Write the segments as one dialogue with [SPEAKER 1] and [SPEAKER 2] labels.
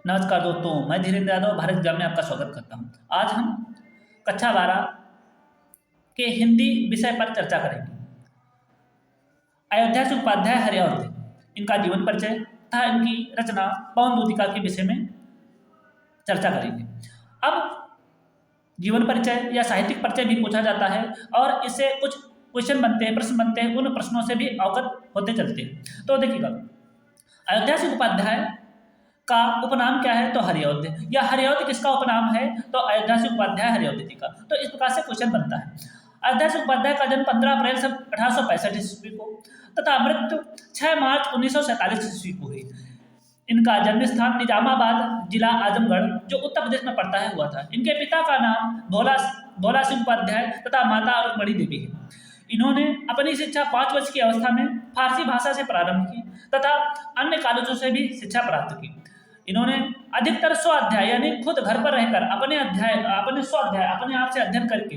[SPEAKER 1] नमस्कार दोस्तों, मैं धीरेन्द्र यादव भारत एग्जाम में आपका स्वागत करता हूं। आज हम कक्षा 12 के हिंदी विषय पर चर्चा करेंगे। अयोध्या से उपाध्याय हरिऔध थे, इनका जीवन परिचय तथा इनकी रचना पवन दूतिका के विषय में चर्चा करेंगे। अब जीवन परिचय या साहित्यिक परिचय भी पूछा जाता है और इससे कुछ क्वेश्चन बनते हैं, प्रश्न बनते हैं, उन प्रश्नों से भी अवगत होते चलते हैं। तो देखिएगा, अयोध्या से उपाध्याय का उपनाम क्या है? तो हरिऔध। या हरिऔध किसका उपनाम है? तो अयोध्या से उपाध्याय हरिऔध जी का। तो इस प्रकार से क्वेश्चन बनता है। अयोध्या से उपाध्याय का जन्म 15 अप्रैल 1865 ईस्वी को तथा मृत्यु 6 मार्च 1947 ईस्वी को हुई। इनका जन्म स्थान निजामाबाद, जिला आजमगढ़, जो उत्तर प्रदेश में पड़ता है, हुआ था। इनके पिता का नाम भोला सिंह उपाध्याय तथा माता रुक्मणी देवी है। इन्होंने अपनी शिक्षा 5 वर्ष की अवस्था में फारसी भाषा से प्रारंभ की तथा अन्य कॉलेजों से भी शिक्षा प्राप्त की। इन्होंने अधिकतर स्वाध्याय यानी खुद घर पर रहकर अपने आप से अध्ययन करके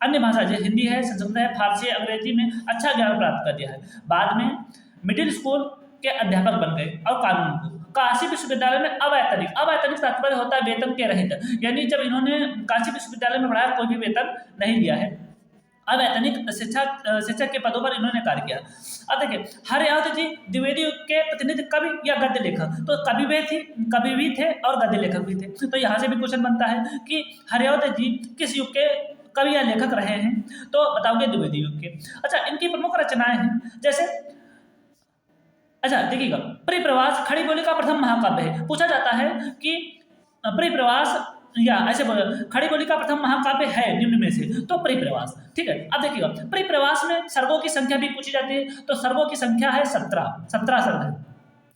[SPEAKER 1] अन्य भाषा जैसे हिंदी है, संस्कृत है, फारसी, अंग्रेजी में अच्छा ज्ञान प्राप्त कर दिया है। बाद में मिडिल स्कूल के अध्यापक बन गए और कानून को काशी विश्वविद्यालय में अवैतनिक तात्पर्य होता है वेतन के रहित, यानी जब इन्होंने काशी विश्वविद्यालय में पढ़ाया कोई भी वेतन नहीं लिया है। अवैतनिक शिक्षक के पदों पर इन्होंने कार्य किया। अब देखिए, हरिऔध जी द्विवेदी युग के प्रतिनिधि कवि या गद्य लेखक, तो कवि भी थे और गद्य लेखक भी थे। तो यहाँ से भी क्वेश्चन बनता है कि हरिऔध जी किस युग के कवि या लेखक रहे हैं? तो बताओगे द्विवेदी युग के। अच्छा, इनकी प्रमुख रचनाएं हैं जैसे, अच्छा देखिएगा, परिप्रवास खड़ी बोली का प्रथम महाकाव्य है। पूछा जाता है कि परिप्रवास या ऐसे खड़ी बोली का प्रथम महाकाव्य है निम्न में से, तो परिप्रवास। ठीक है, अब देखिएगा, परिप्रवास में सर्गों की संख्या भी पूछी जाती है, तो सर्गों की संख्या है 17 सर्ग है।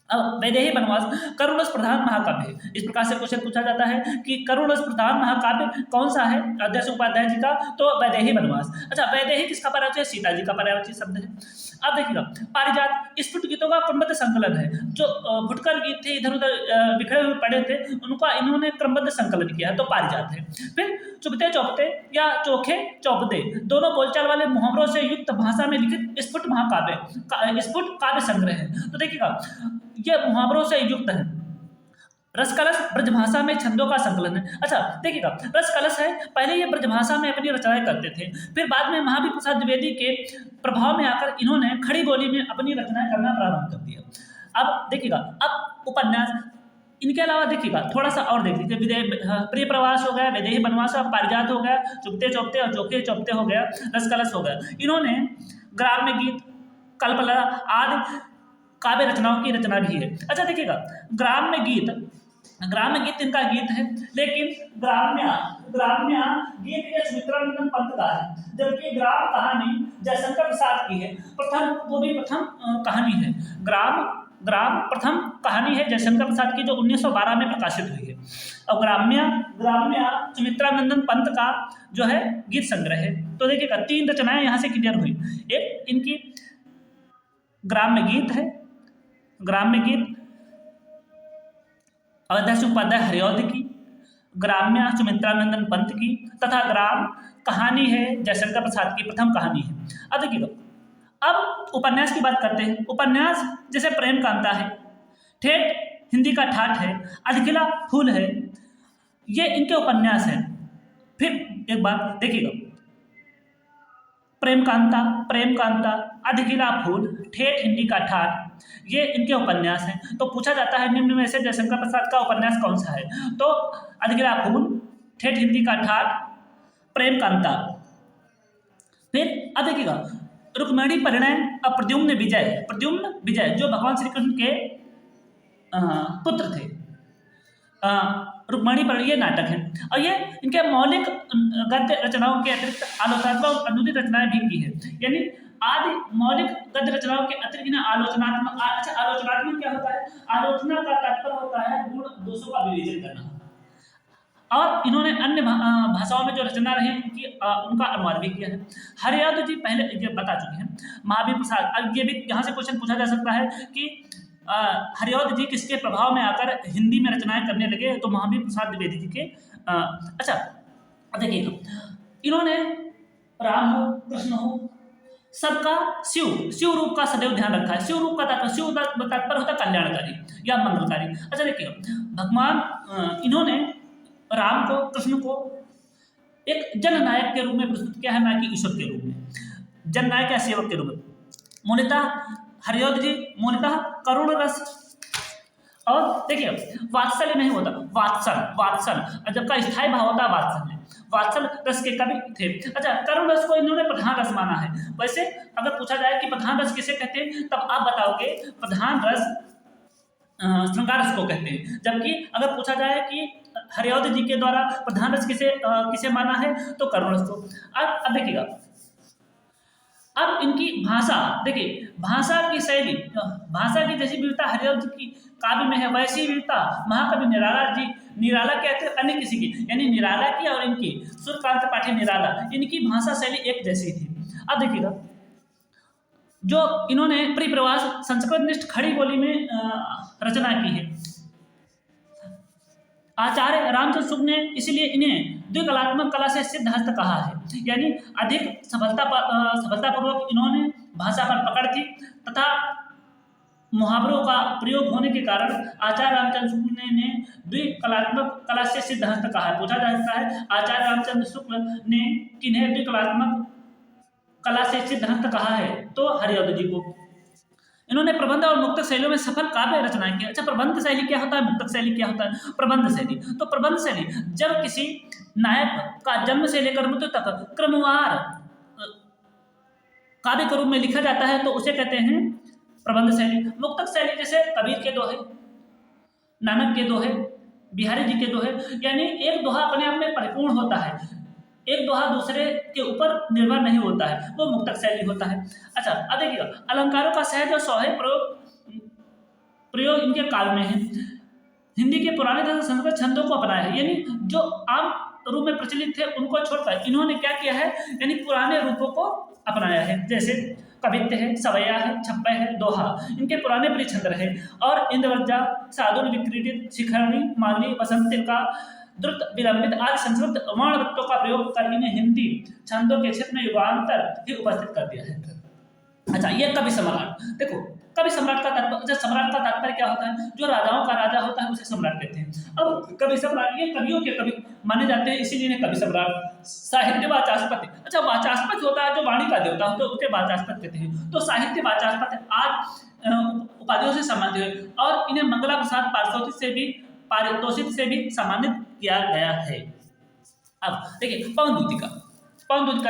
[SPEAKER 1] अब वैदेही वनवास करुणरस प्रधान महाकाव्य है। इस प्रकार से क्वेश्चन पूछा जाता है कि करुणरस प्रधान महाकाव्य कौन सा है अयोध्या से उपाध्याय जी का? तो वैदेही वनवास। अच्छा, वैदेही किसका पर्यायवाची है? सीता जी का पर्यायवाची शब्द है। अब देखिएगा, पारिजात स्फुट गीतों का क्रमबद्ध संकलन है। जो फुटकर गीत थे, इधर उधर बिखरे हुए पड़े थे, उनका इन्होंने क्रमबद्ध संकलन किया है, तो पारिजात है। फिर चुपते चौपते या चोखे चौपते दोनों बोलचाल वाले मुहावरों से युक्त भाषा में लिखित स्फुट काव्य संग्रह है। तो देखिएगा, ये मुहावरों से युक्त है। रसकलश ब्रजभाषा में छंदों का संकलन है। अच्छा देखिएगा, रसकलश है, पहले ये ब्रजभाषा में अपनी रचनाएं करते थे, फिर बाद में महावीर प्रसाद द्विवेदी के प्रभाव में आकर इन्होंने खड़ी बोली में अपनी रचनाएं करना प्रारंभ कर दिया। अब देखिएगा, अब उपन्यास, इनके अलावा देखिएगा थोड़ा सा और देख लीजिए, प्रिय प्रवास हो गया, वैदेही वनवास, पारिजात हो गया, चुपते चौपते और चोखे चौपते हो गया, रसकलश हो गया। इन्होंने ग्राम्य गीत, कल्पलता आदि काव्य रचनाओं की रचना भी है। अच्छा देखिएगा, ग्राम्य गीत इनका गीत है, लेकिन ग्राम्य गीत ये सुमित्रानंदन पंत का है, जबकि ग्राम कहानी जयशंकर प्रसाद की है। प्रथम कहानी है। ग्राम प्रथम कहानी है जयशंकर प्रसाद की, जो 1912 में प्रकाशित हुई है। और ग्राम्य सुमित्रानंदन पंत का जो है गीत संग्रह है। तो देखिएगा, 3 रचनाएं यहाँ से क्लियर हुई। एक इनकी ग्राम्य गीत अयोध्या से उपाध्याय हरिऔध की, ग्राम्य सुमित्रानंदन पंत की, तथा ग्राम कहानी है जयशंकर प्रसाद की, प्रथम कहानी है। अब देखिएगा, अब उपन्यास की बात करते हैं। उपन्यास जैसे प्रेम कांता है, ठेठ हिंदी का ठाठ है, अधखिला फूल है, ये इनके उपन्यास हैं। फिर एक बार देखिएगा, प्रेम कांता, अधखिला फूल, ठेठ हिंदी का ठाठ, ये इनके उपन्यास हैं। तो पूछा जाता है निम्न में से जयशंकर प्रसाद का उपन्यास कौन सा है? तो अधखिला फूल, ठेठ हिंदी का ठाठ, प्रेम कांता। फिर अब देखिएगा, रुक्मिणी परिणय और प्रद्युम्न विजय जो भगवान श्री कृष्ण के पुत्र थे। रुक्मिणी परिणय ये नाटक है, और ये इनके मौलिक गद्य रचनाओं के अतिरिक्त आलोचनात्मक और अनुदित रचनाएं भी की है। यानी आदि मौलिक गद्य रचनाओं के अतिरिक्त आलोचनात्मक। अच्छा, आलोचनात्मक क्या होता है? आलोचना का तात्पर्य होता है गुण दोषों का विवेचन करना। और इन्होंने अन्य भाषाओं में जो रचना रही उनका अनुवाद भी किया है। हरिऔध जी पहले ये बता चुके हैं। महावीर प्रसाद, अब ये भी यहाँ से क्वेश्चन पूछा जा सकता है कि हरिऔध जी किसके प्रभाव में आकर हिंदी में रचनाएं करने लगे? तो महावीर प्रसाद द्विवेदी जी के। अच्छा देखिए, इन्होंने राम हो, कृष्ण हो, सबका शिव रूप का सदैव ध्यान रखा है। शिव रूप का तात्पर्य, शिव तात्पर्य होता है कल्याणकारी या मंगलकारी। अच्छा देखिए, भगवान इन्होंने राम को, कृष्ण को एक जननायक के रूप में प्रस्तुत किया है, ना कि ईश्वर के रूप में, जननायक या सेवक के रूप में। मूलतः हरिऔध जी मूलतः करुण रस, और देखिए वात्सल्य नहीं होता, वात्सल जब का स्थायी भाव होता है वात्सल्य, वात्सल रस के कवि थे। अच्छा, करुण रस को इन्होंने प्रधान रस माना है। वैसे अगर पूछा जाए कि प्रधान रस किसे कहते हैं, तब आप बताओगे प्रधान रस श्रृंगार रस को कहते हैं। जबकि अगर पूछा जाए कि हरिऔध जी के द्वारा प्रधान रस किसे माना है, तो करुण रस को। अब देखिएगा, अब इनकी भाषा देखिए, भाषा की शैली, भाषा की जैसी विविधता हरिऔध की काव्य में है, वैसी विविधता महाकवि निराला कहते हैं अन्य किसी की, यानी निराला की और इनकी सूर्यकांत पाठी निराला, इनकी भाषा शैली एक जैसी थी। अब देखिएगा, जो इन्होंने परिप्रवास संस्कृत निष्ठ खड़ी बोली में रचना की है। आचार्य रामचंद्र शुक्ल ने इसलिए इन्हें द्विकलात्मक कला से सिद्धहस्त कहा है, यानी अधिक सफलतापूर्वक इन्होंने भाषा पर पकड़ थी तथा मुहावरों का प्रयोग होने के कारण आचार्य रामचंद्र शुक्ल ने द्विकलात्मक कला से सिद्धहस्त कहा है। पूछा जा सकता है आचार्य रामचंद्र शुक्ल ने किन्हें द्विकलात्मक कला से सिद्धहस्त कहा है, तो हरिऔध जी को। इन्होंने प्रबंध और मुक्तक शैलियों में सफल काव्य रचनाएं की। अच्छा, प्रबंध शैली क्या होता है, मुक्तक शैली क्या होता है? प्रबंध शैली, तो प्रबंध शैली जब किसी नायक का जन्म से लेकर मृत्यु तक क्रमवार काव्य के रूप में लिखा जाता है, तो उसे कहते हैं प्रबंध शैली। मुक्तक शैली जैसे कबीर के दोहे, नानक के दोहे, बिहारी जी के दोहे, यानी एक दोहा अपने आप में परिपूर्ण होता है, एक दोहा दूसरे के ऊपर निर्भर नहीं होता है, वो मुक्तक शैली होता है। अच्छा, अब देखिएगा, अलंकारों का सहज और सौहे प्रयोग इनके काल में है। हिंदी के पुराने तथा संस्कृत छंदों को अपनाया है, यानी जो आम रूप में प्रचलित थे उनको छोड़कर इन्होंने क्या किया है, यानी पुराने रूपों को अपनाया है। जैसे कवित्त है, सवैया है, छप्पय है, दोहा, इनके पुराने प्रिय छंद रहे। और इंद्रवज्जा, साधुल विक्रीडित, शिखरणी, माली, वसंत का द्रुत, विलंबित आदि संस्कृत वर्णवृत्तों का प्रयोग कर इन्हें हिंदी छंदों के क्षेत्र में युगांतर ही उपस्थित कर दिया है। अच्छा, ये कवि सम्राट, देखो कवि सम्राट का तात्पर्य, सम्राट का तात्पर्य क्या होता है, जो राजाओं का राजा होता है उसे सम्राट कहते हैं। अब कवि सम्राट ये कवियों के कवि माने जाते हैं, इसीलिए इन्हें कवि सम्राट। साहित्य वाचास्पति, अच्छा वाचास्पति होता है जो वाणी का देवता होता है, उसे वाचास्पति कहते हैं। तो साहित्य वाचास्पति आज उपाधियों से सम्मानित है, और इन्हें मंगला प्रसाद पारितोषिक से भी सम्मानित किया गया है। अब देखिए पवन द्योतिका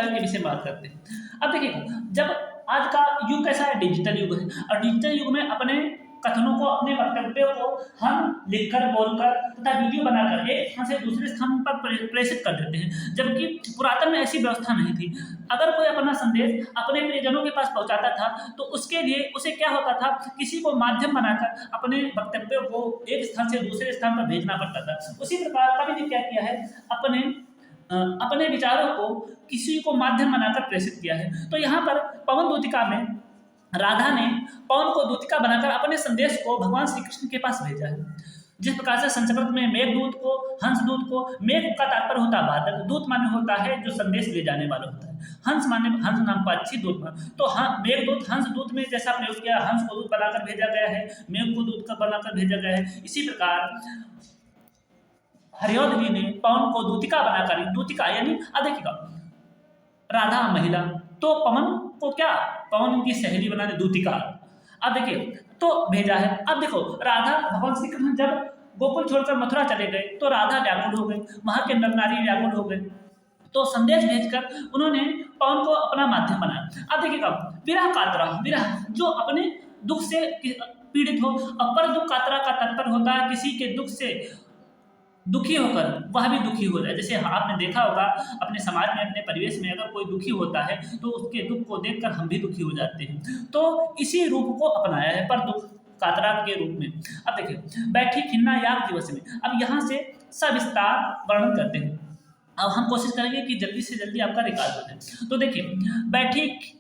[SPEAKER 1] के विषय में बात करते हैं। अब देखिए, जब आज का युग कैसा है, डिजिटल युग है, और डिजिटल युग में अपने कथनों को, अपने वक्तव्यों को हम लिखकर, बोलकर तथा वीडियो बनाकर एक स्थान से दूसरे स्थान पर प्रेषित कर देते हैं, जबकि पुरातन में ऐसी व्यवस्था नहीं थी। अगर कोई अपना संदेश अपने प्रियजनों के पास पहुंचाता था, तो उसके लिए उसे क्या होता था, किसी को माध्यम बनाकर अपने वक्तव्यों को एक स्थान से दूसरे स्थान पर भेजना पड़ता था। उसी प्रकार कवि ने क्या किया है, अपने विचारों को किसी को माध्यम बनाकर प्रेषित किया है। तो यहाँ पर पवन द्योतिका में राधा ने पवन को दूतिका बनाकर अपने संदेश को भगवान श्री कृष्ण के पास भेजा है। जिस प्रकार से संस्कृत में मेघदूत को, हंसदूत को, मेघ का तात्पर्य होता है बादल, दूत माने होता है जो संदेश ले जाने वाला होता है, हंस माने हंस नाम पक्षी, दूत माने, तो मेघदूत हंस दूत में जैसा प्रयोग किया, हंस को दूत बनाकर भेजा गया है, मेघ को दूत का बनाकर भेजा गया है। इसी प्रकार हरिऔध जी ने पवन को दूतिका बनाकर, दूतिका यानी देखिएगा राधा महिला, तो पवन को क्या, पवन की सहेली बनाने दूतिका, अब देखिए तो भेजा है। अब देखो राधा, भगवान श्री कृष्ण जब गोकुल छोड़कर मथुरा चले गए तो राधा व्याकुल हो गई, वहां के नर नारी व्याकुल हो गए, तो संदेश भेजकर उन्होंने पवन को अपना माध्यम बनाया। अब देखिएगा विरह कातरा, विरह जो अपने दुख से पीड़ित हो, अपर दुख कातरा का तात्पर्य होता है किसी के दुख से दुखी होकर वह भी दुखी हो जाए। जैसे आपने देखा होगा अपने समाज में, अपने परिवेश में, अगर कोई दुखी होता है तो उसके दुख को देखकर हम भी दुखी हो जाते हैं, तो इसी रूप को अपनाया है पर दुख कातरा के रूप में। अब देखिए बैठी खिन्ना याग दिवस में, अब यहाँ से सविस्तार वर्णन करते हैं। अब हम कोशिश करेंगे कि जल्दी से जल्दी आपका रिकॉर्ड हो जाए। तो देखिए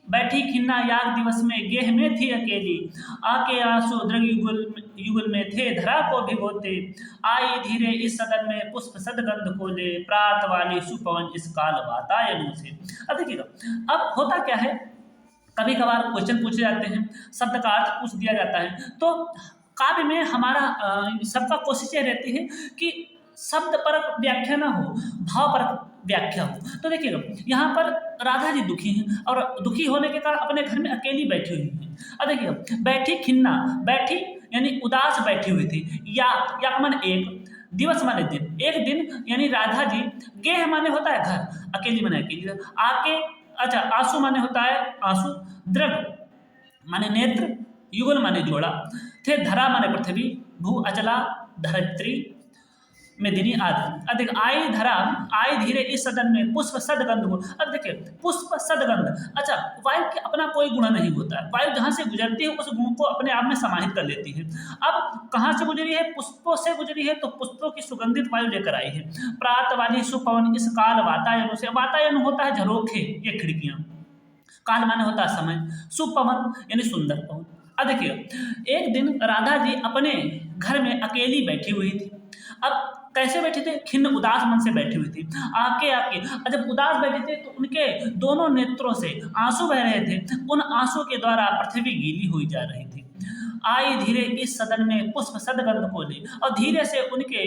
[SPEAKER 1] बैठी खिन्ना याग दिवस में, गेह में थी अकेली, आके आंसू दृग युगल में थे धरा को भिगोते, आई धीरे इस सदन में पुष्प सदगंध खोले, प्रात वाली सुपवन इस काल वातायनों से। अब देखिएगा अब होता क्या है, कभी कभार क्वेश्चन पूछे जाते हैं, शब्द का अर्थ पूछ दिया जाता है। तो काव्य में हमारा सबका कोशिश ये रहती है कि शब्द परक व्याख्या ना हो, भाव परक व्याख्या हो। तो देखिएगा यहाँ पर राधा जी दुखी हैं और दुखी होने के कारण अपने घर में अकेली बैठी हुई हैं। अब देखिए बैठी खिन्ना, बैठी यानी उदास बैठी हुई थी। या माने एक, दिवस माने दिन, एक दिन यानी राधा जी, गेह माने होता है घर, अकेली माने अकेली, आके अच्छा आंसू माने होता है आंसू, द्रग माने नेत्र, युगल माने जोड़ा, थे धरा माने पृथ्वी, भू अचला धरित्री मेदिनी आदि। अब देखिए आई धरा, आई धीरे इस सदन में पुष्प सदगंध हो। अब देखिए पुष्प सदगंध, अच्छा वायु के अपना कोई गुण नहीं होता है, वायु जहाँ से गुजरती है उस गुण को अपने आप में समाहित कर लेती है। अब कहाँ से गुजरी है? पुष्पों से गुजरी है, तो पुष्पों की सुगंधित वायु लेकर आई है। प्रात वाली सुपवन इस काल वातायन से, वातायन होता है झरोखे, ये खिड़कियाँ, काल माने होता है समय, सुपवन यानी सुंदर पवन। अब देखिए एक दिन राधा जी अपने घर में अकेली बैठी हुई थी। अब कैसे बैठे थे? खिन्न उदास मन से बैठी हुई थी। आके जब उदास बैठे थे तो उनके दोनों नेत्रों से आंसू बह रहे थे, उन आंसू के द्वारा पृथ्वी गीली हुई जा रही थी। आई धीरे इस सदन में पुष्प सदगंध को ले, और धीरे से उनके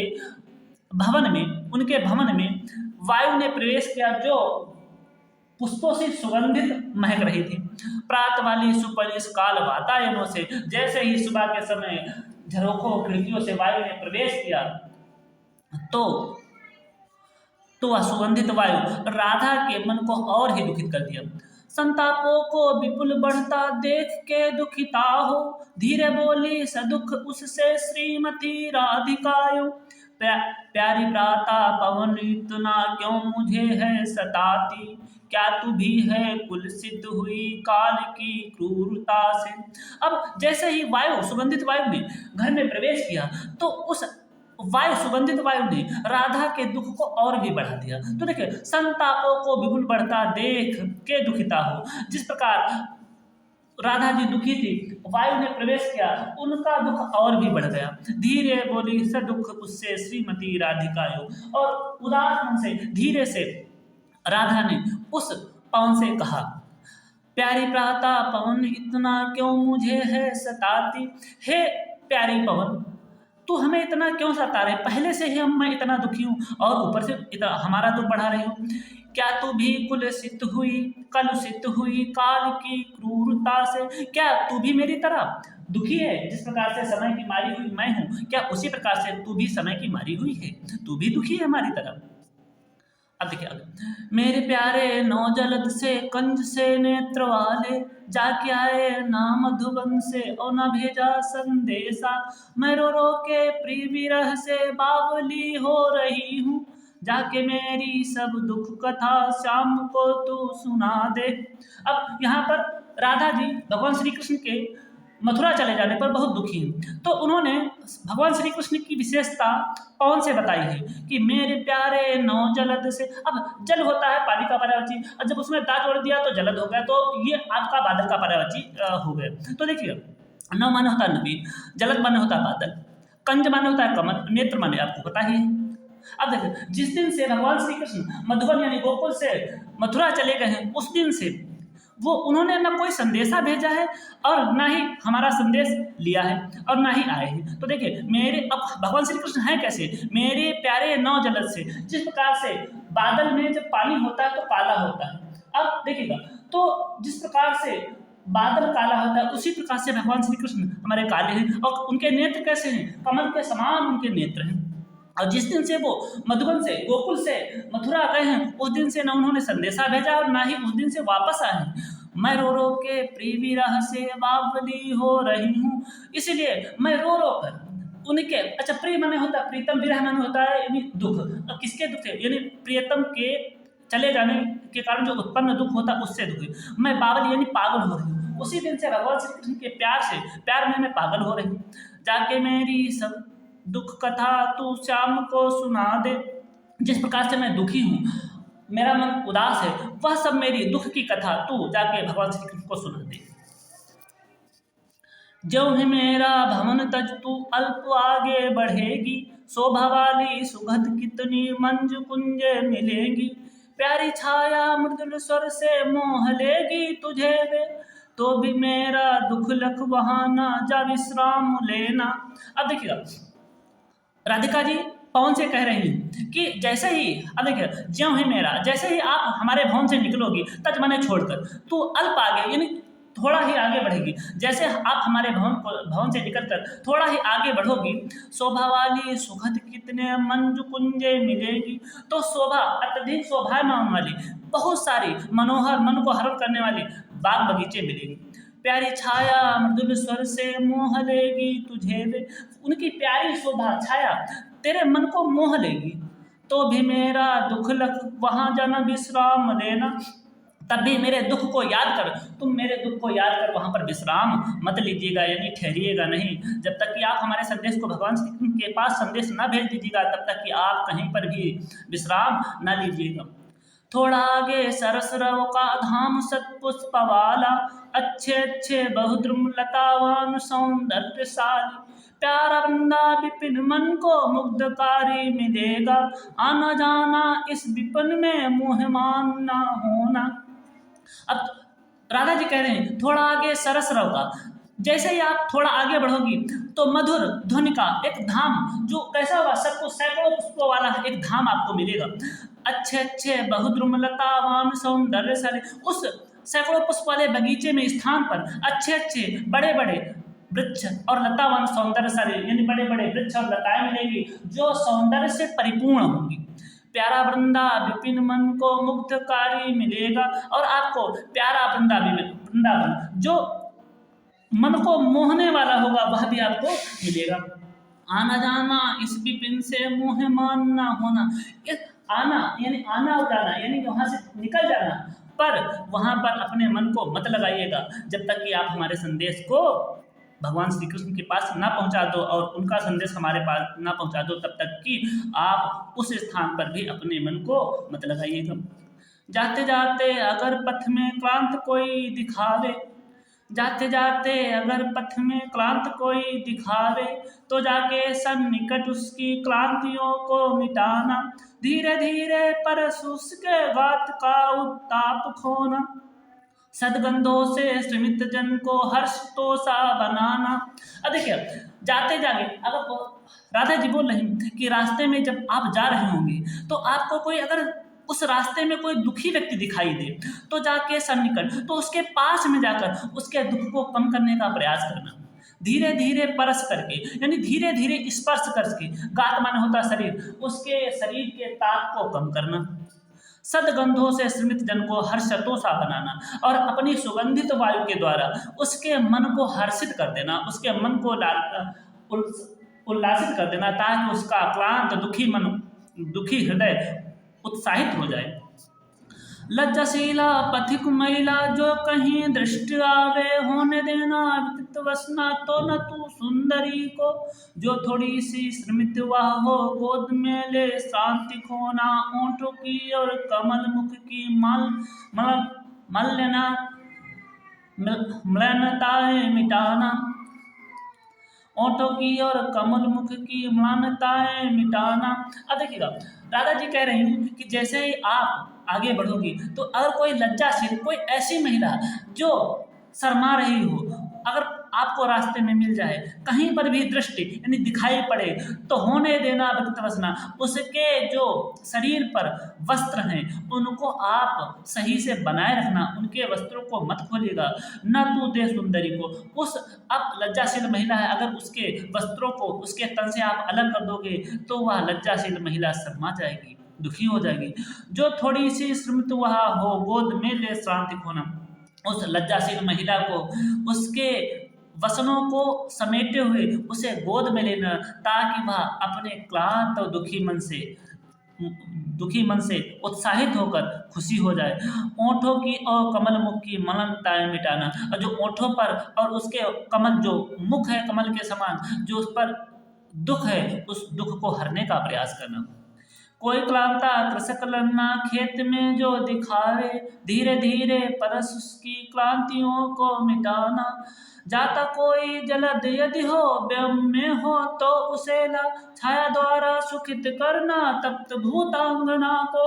[SPEAKER 1] भवन में वायु ने प्रवेश किया जो पुष्पों से सुगंधित महक रही थी। प्रात वाली सुपर इस काल वातायनों से, जैसे ही सुबह के समय झरोखों खिड़कियों से वायु ने प्रवेश किया तो वह सुगंधित वायु राधा के मन को और ही दुखित कर दिया। संतापों को विपुल बढ़ता देख के दुखिता हो, धीरे बोली सदुख उससे श्रीमती राधिकायो। प्यारी प्राता पवन इतना क्यों मुझे है सताती, क्या तू भी है कुलसित हुई काल की क्रूरता से। अब जैसे ही वायु, सुगंधित वायु ने घर में प्रवेश किया तो उस सुगंधित वायु ने राधा के दुख को और भी बढ़ा दिया। तो देखिए संतापों को विपुल बढ़ता देख के दुखिता हो, जिस प्रकार राधा जी दुखी थी, वायु ने प्रवेश किया, उनका दुख और भी बढ़ गया। धीरे बोली सदुख उससे श्रीमती राधिकायो, और उदास मन से धीरे से राधा ने उस पवन से कहा, प्यारी प्राता पवन इतना क्यों मुझे है सताती। हे प्यारी पवन, तू हमें इतना क्यों सता रहे? पहले से ही मैं इतना दुखी हूँ और ऊपर से इतना हमारा दुख बढ़ा रहे हो। क्या तू भी कुलसित हुई, कलुषित हुई काल की क्रूरता से? क्या तू भी मेरी तरह दुखी है? जिस प्रकार से समय की मारी हुई मैं हूँ, क्या उसी प्रकार से तू भी समय की मारी हुई है? तू भी दुखी है हमारी तरह। अब देखिए मेरे प्यारे नौजलद से कंज से नेत्र वाले, जाके आए ना मधुबन से और न भेजा संदेशा। मैं रो रो के प्रिय विरह से बावली हो रही हूँ, जाके मेरी सब दुख कथा श्याम को तू सुना दे। अब यहाँ पर राधा जी भगवान श्री कृष्ण के मथुरा चले जाने पर बहुत दुखी हैं, तो उन्होंने भगवान श्री कृष्ण की विशेषता पवन से बताई है कि मेरे प्यारे नौ जलद से। अब जल होता है पानी का पर्यायवाची, और जब उसमें दा जोड़ दिया तो जलद हो गया, तो ये आपका बादल का पर्यायवाची हो गया। तो देखिए नौ माने होता है नबी, जलद माने होता है बादल, कंज माने होता है कमल, नेत्र माने आपको पता ही है। अब देखिए जिस दिन से भगवान श्री कृष्ण मधुबन यानी गोकुल से मथुरा चले गए हैं, उस दिन से वो उन्होंने ना कोई संदेशा भेजा है और ना ही हमारा संदेश लिया है और ना ही आए हैं। तो देखिए मेरे अब भगवान श्री कृष्ण हैं कैसे? मेरे प्यारे नौ जलद से, जिस प्रकार से बादल में जब पानी होता है तो काला होता है। अब देखिएगा तो जिस प्रकार से बादल काला होता है, उसी प्रकार से भगवान श्री कृष्ण हमारे काले हैं, और उनके नेत्र कैसे हैं? कमल के समान उनके नेत्र हैं। और जिस दिन से वो मधुबन से गोकुल से मथुरा गए हैं, उस दिन से ना उन्होंने संदेशा भेजा और ना ही उस दिन से वापस आए हैं। मैं रो रो के प्रिय विरह से बावली हो रही हूँ, इसलिए मैं रो रो कर उनके, अच्छा प्रिय माने होता है प्रीतम, विरह माने होता है यानी दुख। अब किसके दुख है? यानी प्रियतम के चले जाने के कारण जो उत्पन्न दुख होता है उससे दुख है। मैं बावली यानी पागल हो रही हूँ, उसी दिन से भगवान श्री कृष्ण के प्यार में मैं पागल हो रही हूँ। जाके मेरी सब दुख कथा तू श्याम को सुना दे। जिस प्रकार से मैं दुखी हूँ, मेरा मन उदास है, वह सब मेरी दुख की कथा तू जाके भगवान श्री कृष्ण को सुना दे। जो है मेरा भवन तज तू अल्प आगे बढ़ेगी, शोभा वाली सुगंध कितनी मंज कुंज मिलेगी। प्यारी छाया मृदुल स्वर से मोह लेगी तुझे वे, तो भी मेरा दुख लख वहाँ ना जा विश्राम लेना। अब देखिएगा, राधिका जी पवन से कह रही हैं कि जैसे ही, अब देखिए, ज्यों ही मेरा, जैसे ही आप हमारे भवन से निकलोगी तज मने छोड़कर, तो अल्प आगे यानी थोड़ा ही आगे बढ़ेगी। जैसे आप हमारे भवन से निकलकर थोड़ा ही आगे बढ़ोगी, शोभा वाली सुखद कितने मंजू कुंजे मिलेगी। तो शोभा, अत्यधिक शोभायमान वाली, बहुत सारी मनोहर, मन को हरण करने वाली बाग बगीचे मिलेंगी। प्यारी छाया मृदुल स्वर से मोह लेगी तुझे वे, उनकी प्यारी शोभा छाया तेरे मन को मोह लेगी। तो भी मेरा दुख लख वहाँ जाना विश्राम लेना, तब भी मेरे दुख को याद कर, तुम मेरे दुख को याद कर वहाँ पर विश्राम मत लीजिएगा, यानी ठहरिएगा नहीं। जब तक कि आप हमारे संदेश को भगवान श्री कृष्ण के पास संदेश न भेज दीजिएगा, तब तक कि आप कहीं पर भी विश्राम न लीजिएगा। थोड़ा आगे सरसरव का धाम सतपुष्प वाला, अच्छे अच्छे बहुद्रुम लतावान सौंदर्यशाली, प्यारा बंदा विपिन मन को मुग्धकारी मिलेगा, आना जाना इस विपिन में मोह मानना होना। अब राधा जी कह रहे हैं थोड़ा आगे सरसरव का, जैसे ही आप थोड़ा आगे बढ़ोगी तो मधुर ध्वनि का एक धाम, जो कैसा होगा, सबको सैकड़ों पुष्पों वाला एक धाम आपको मिलेगा। अच्छे अच्छे बहुद्रुम लतावान सौंदर्यशाली, उस सैकड़ों पुष्प वाले बगीचे में, स्थान पर अच्छे अच्छे बड़े बड़े वृक्ष और लतावान सौंदर्यशाली, यानी बड़े बड़े वृक्ष और लताएं मिलेगी जो सौंदर्य से परिपूर्ण होंगी। प्यारा वृंदा विपिन मन को मुग्धकारी मिलेगा, और आपको प्यारा वृंदावन जो मन को मोहने वाला होगा वह भी आपको मिलेगा। आना जाना इस विपिन से मोह मानना होना, इस आना यानी आना और जाना यानी वहाँ से निकल जाना, पर वहाँ पर अपने मन को मत लगाइएगा जब तक कि आप हमारे संदेश को भगवान श्री कृष्ण के पास ना पहुंचा दो और उनका संदेश हमारे पास ना पहुंचा दो, तब तक कि आप उस स्थान पर भी अपने मन को मत लगाइएगा। जाते जाते अगर पथ में क्लांत कोई दिखावे, जाते जाते अगर पथ में क्लांत कोई दिखावे, तो जाके सन्निकट उसकी क्लांतियों को मिटाना, धीरे धीरे परस उसके गात का उत्ताप खोना, सदगंधों से श्रमित जन को हर्ष तो सा बनाना। अब देखिए, जाते जागे अगर राधा जी बोल रही कि रास्ते में जब आप जा रहे होंगे तो आपको कोई अगर उस रास्ते में कोई दुखी व्यक्ति दिखाई दे तो जाके सन्निकट, तो उसके पास में जाकर उसके दुख को कम करने का प्रयास करना, धीरे धीरे परस करके यानी धीरे धीरे स्पर्श करके, गात माने होता शरीर, उसके शरीर के ताप को कम करना, सदगंधों से श्रमित जन को हर्षतों सा बनाना, और अपनी सुगंधित वायु के द्वारा उसके मन को हर्षित कर देना, उसके मन को उल्लासित कर देना, ताकि उसका क्लांत दुखी मन, दुखी हृदय उत्साहित हो जाए। लज्जाशीला पथिक महिला जो कहीं दृष्टि आवे, होने देना विदित वसना तो न तू सुंदरी को, जो थोड़ी सी श्रमित वह हो गोद में ले शांति खोना, ओंठों की और कमल मुख की मलना म्लानताएं मिटाना, ओंठों की और कमल मुख की म्लानताएं मिटाना। अब देखिएगा, राधा जी कह रही हैं कि जैसे ही आप आगे बढ़ोगी तो अगर कोई लज्जाशील, कोई ऐसी महिला जो शर्मा रही हो, अगर आपको रास्ते में मिल जाए, कहीं पर भी दृष्टि यानी दिखाई पड़े, तो होने देना विदित वसना, उसके जो शरीर पर वस्त्र हैं उनको आप सही से बनाए रखना, उनके वस्त्रों को मत खोलिएगा, न तू दे सुंदरी को। उस अब लज्जाशील महिला है, अगर उसके वस्त्रों को उसके तन से आप अलग कर दोगे तो वह लज्जाशील महिला शर्मा जाएगी, दुखी हो जाएगी। जो थोड़ी सी श्रमित वह हो गोद में ले शांति खोना, उस लज्जाशील महिला को उसके वसनों को समेटे हुए उसे गोद में लेना, ताकि वह अपने क्लांत और दुखी मन से उत्साहित होकर खुशी हो जाए। ओंठों की और कमल मुख की मलिनताएं मिटाना, और जो ओंठों पर और उसके कमल, जो मुख है कमल के समान, जो उस पर दुख है, उस दुख को हरने का प्रयास करना। कोई क्लांता कृषक लन्ना खेत में जो दिखावे, धीरे धीरे परस उसकी क्लांतियों को मिटाना, जाता कोई जलद यदि हो व्यम में हो तो उसे ला, छाया द्वारा सुखित करना तप्त भूतांगना को।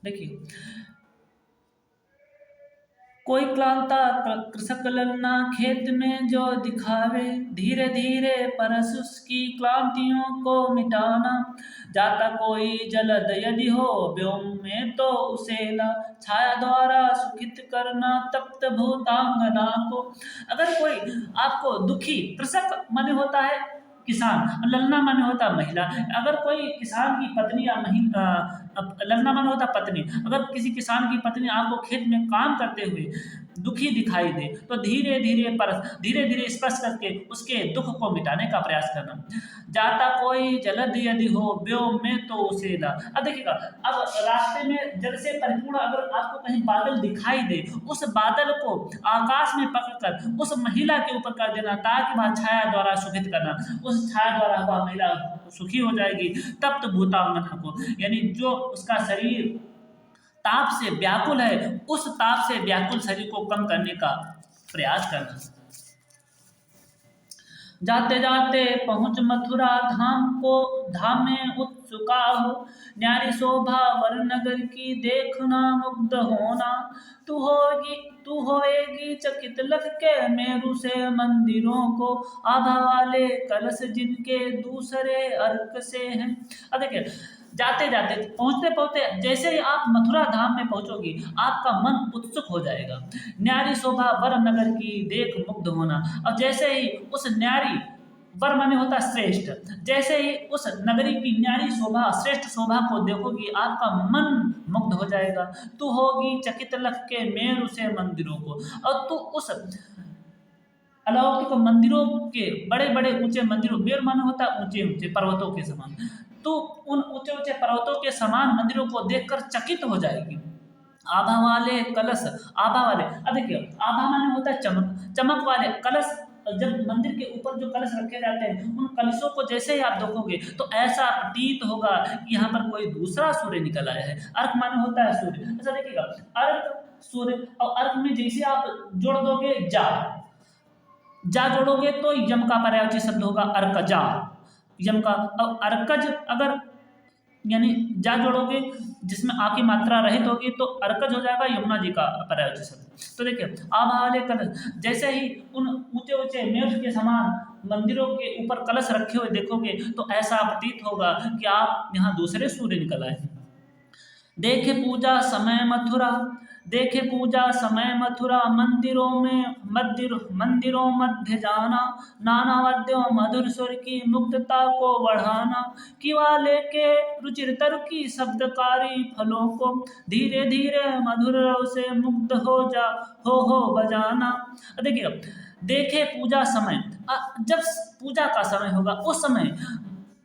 [SPEAKER 1] देखिए, कोई क्लांता कृषक ललना खेत में जो दिखावे, धीरे धीरे परस उसकी क्लांतियों को मिटाना। जाता कोई जलद यदि हो व्योम में तो उसे ला, छाया द्वारा सुखित करना तप्त भूतांगना को। अगर कोई आपको दुखी, कृषक माने होता है किसान, ललना माने होता है महिला। अगर कोई किसान की पत्नी या ललना माने होता पत्नी, अगर किसी किसान की पत्नी आपको खेत में काम करते हुए दुखी दिखाई दे तो धीरे धीरे स्पर्श करके उसके दुख को मिटाने का प्रयास करना। जाता कोई जलद यदि हो व्योम में तो उसे ला। अब देखिएगा, अब रास्ते में जल से परिपूर्ण अगर आपको कहीं बादल दिखाई दे, उस बादल को आकाश में पकड़कर उस महिला के ऊपर कर देना ताकि वह छाया द्वारा सुखित करना। उस छाया द्वारा वह महिला सुखी हो जाएगी। तप्त भूतांगना को यानी जो उसका शरीर ताप से व्याकुल है, उस ताप से व्याकुल शरीर को कम करने का प्रयास करना। जाते जाते पहुँच मथुरा धाम को, धाम में उत्सुका हो, न्यारी शोभा वर नगर की देखना मुग्ध होना। तू होएगी चकित लख के मेरू से मंदिरों को, आभा वाले कलश जिनके दूसरे अर्क से हैं। अब देखिए, जाते जाते पहुँचते पहुँचते जैसे ही आप मथुरा धाम में पहुँचोगी आपका मन उत्सुक हो जाएगा। न्यारी शोभा वर नगर की देख मुग्ध होना। और जैसे ही उस न्यारी, वर माने होता श्रेष्ठ, जैसे ही उस नगरी की न्यारी शोभा, श्रेष्ठ शोभा को देखोगी आपका मन मुग्ध हो जाएगा। तू होगी चकित लख के मेरू से मंदिरों को, और तू उस अलौकिक मंदिरों के, बड़े बड़े ऊंचे मंदिरों, मेरू माने होता ऊंचे ऊंचे पर्वतों के समान, तो उन ऊंचे ऊंचे पर्वतों के समान मंदिरों को देखकर चकित हो जाएगी। आभा वाले कलश, आभा वाले, अब देखिए आभा माने होता है चमक, चमक वाले कलश। जब मंदिर के ऊपर जो कलश रखे जाते हैं, उन कलशों को जैसे ही आप देखोगे तो ऐसा प्रतीत होगा कि यहाँ पर कोई दूसरा सूर्य निकल आया है। अर्क माने होता है सूर्य। ऐसा देखिएगा, अर्क सूर्य, और अर्क में जैसे आप जोड़ दोगे जा जोड़ोगे तो यम का पर्यायवाची शब्द होगा अर्कजा, यम का। अब अर्कज अगर यानी जा जोड़ोगे जिसमें आ की मात्रा रहित होगी तो अर्कज हो जाएगा यमुना जी का पर्यायवाची शब्द। तो देखिए, आभा वाले कलश, जैसे ही उन ऊंचे ऊंचे मेरू के समान मंदिरों के ऊपर कलश रखे हुए देखोगे तो ऐसा प्रतीत होगा कि आप यहाँ दूसरे सूर्य निकल आए। देखे पूजा समय मथुरा, देखे पूजा समय मथुरा, मंदिरों मध्य जाना, नाना वाद्यों मधुर सुर की मुग्धता को बढ़ाना। किवा लेके रुचिर की शब्दकारी फलों को, धीरे धीरे मधुर रव से मुग्ध हो बजाना। देखिए, देखे पूजा समय, जब पूजा का समय होगा उस समय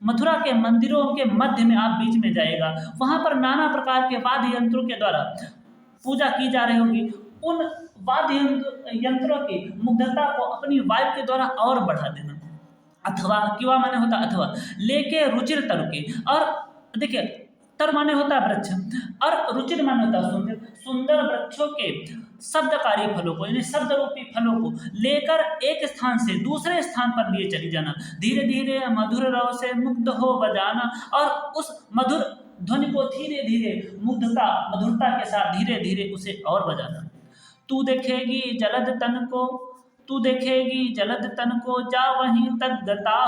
[SPEAKER 1] मथुरा के मंदिरों के मध्य में आप बीच में जाएगा, वहाँ पर नाना प्रकार के वाद्य यंत्रों के द्वारा पूजा की जा रही होगी। उन वाद्य यंत्रों की मुग्धता को अपनी वायु के द्वारा और बढ़ा देना। अथवा, किवा माने होता अथवा, लेके रुचिर तरु के, और देखिए तर माने होता वृक्ष और रुचिर माने होता सुंदर, सुंदर वृक्षों के शब्दकारी फलों को यानी शब्द रूपी फलों को लेकर एक स्थान से दूसरे स्थान पर लिए चली जाना। धीरे धीरे मधुर रव से मुग्ध हो बजाना, और उस मधुर ध्वनि को धीरे धीरे मधुरता के साथ धीरे धीरे उसे और बजाना। तू देखेगी जलद तन को जा वहीं तक गता